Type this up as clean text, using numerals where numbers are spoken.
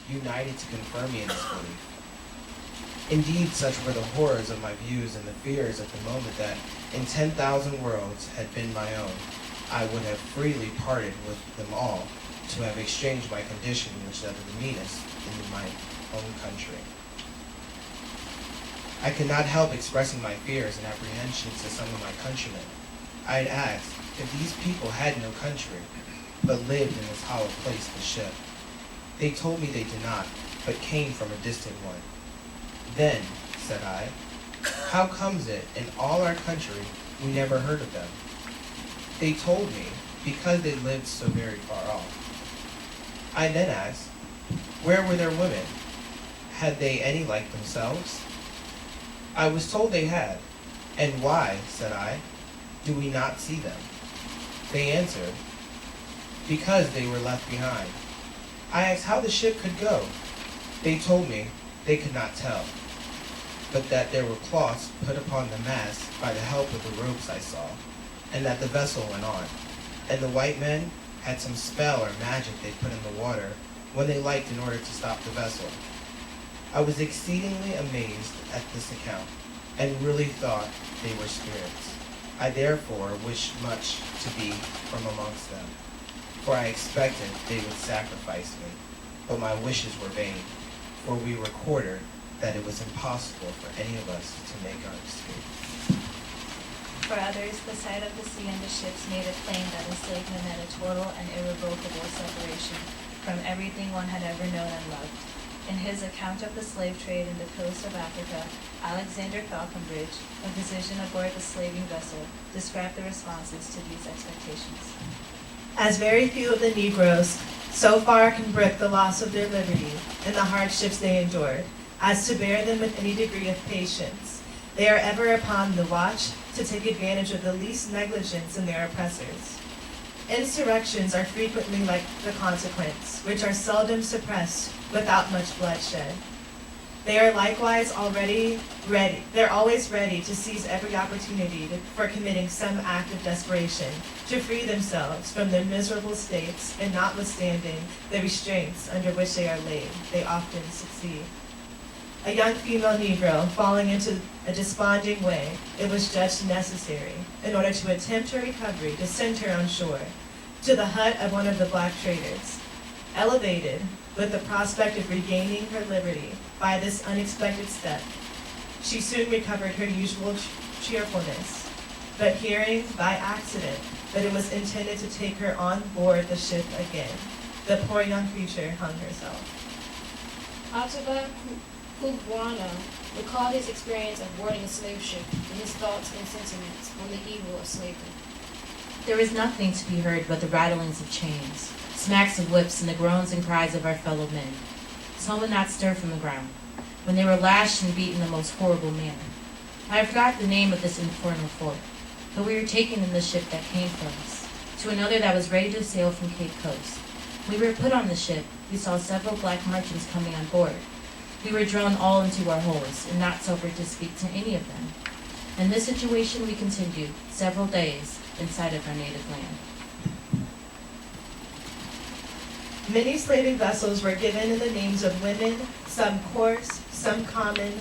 united to confirm me in this belief. Indeed, such were the horrors of my views and the fears at the moment that, in 10,000 worlds had been my own, I would have freely parted with them all to have exchanged my condition with that of the meanest in my own country. I could not help expressing my fears and apprehensions to some of my countrymen. I had asked if these people had no country, but lived in this hollow place, the ship. They told me they did not, but came from a distant one. Then, said I, how comes it in all our country we never heard of them? They told me because they lived so very far off. I then asked, where were their women? Had they any like themselves? I was told they had. And why, said I, do we not see them? They answered, because they were left behind. I asked how the ship could go. They told me they could not tell, but that there were cloths put upon the mast by the help of the ropes I saw, and that the vessel went on, and the white men had some spell or magic they put in the water when they liked in order to stop the vessel. I was exceedingly amazed at this account, and really thought they were spirits. I therefore wished much to be from amongst them, for I expected they would sacrifice me, but my wishes were vain, for we were quartered that it was impossible for any of us to make our escape. For others, the sight of the sea and the ships made it plain that enslavement meant a total and irrevocable separation from everything one had ever known and loved. In his account of the slave trade in the coast of Africa, Alexander Falconbridge, a physician aboard the slaving vessel, described the responses to these expectations. As very few of the Negroes so far can brook the loss of their liberty and the hardships they endured, as to bear them with any degree of patience, they are ever upon the watch to take advantage of the least negligence in their oppressors. Insurrections are frequently like the consequence, which are seldom suppressed without much bloodshed. They are likewise always ready to seize every opportunity for committing some act of desperation to free themselves from their miserable states, and notwithstanding the restraints under which they are laid, they often succeed. A young female Negro falling into a desponding way, it was judged necessary, in order to attempt her recovery, to send her on shore, to the hut of one of the black traders. Elevated with the prospect of regaining her liberty by this unexpected step, she soon recovered her usual cheerfulness, but hearing by accident that it was intended to take her on board the ship again, the poor young creature hung herself. Ottava Kubwana recalled his experience of boarding a slave ship and his thoughts and sentiments on the evil of slavery. There was nothing to be heard but the rattlings of chains, smacks of whips, and the groans and cries of our fellow men. Some would not stir from the ground, when they were lashed and beaten in the most horrible manner. I have forgot the name of this infernal fort, but we were taken in the ship that came from us, to another that was ready to sail from Cape Coast. When we were put on the ship, we saw several black merchants coming on board. We were drawn all into our holes, and not suffered to speak to any of them. In this situation we continued several days in sight of our native land. Many slaving vessels were given in the names of women, some coarse, some common,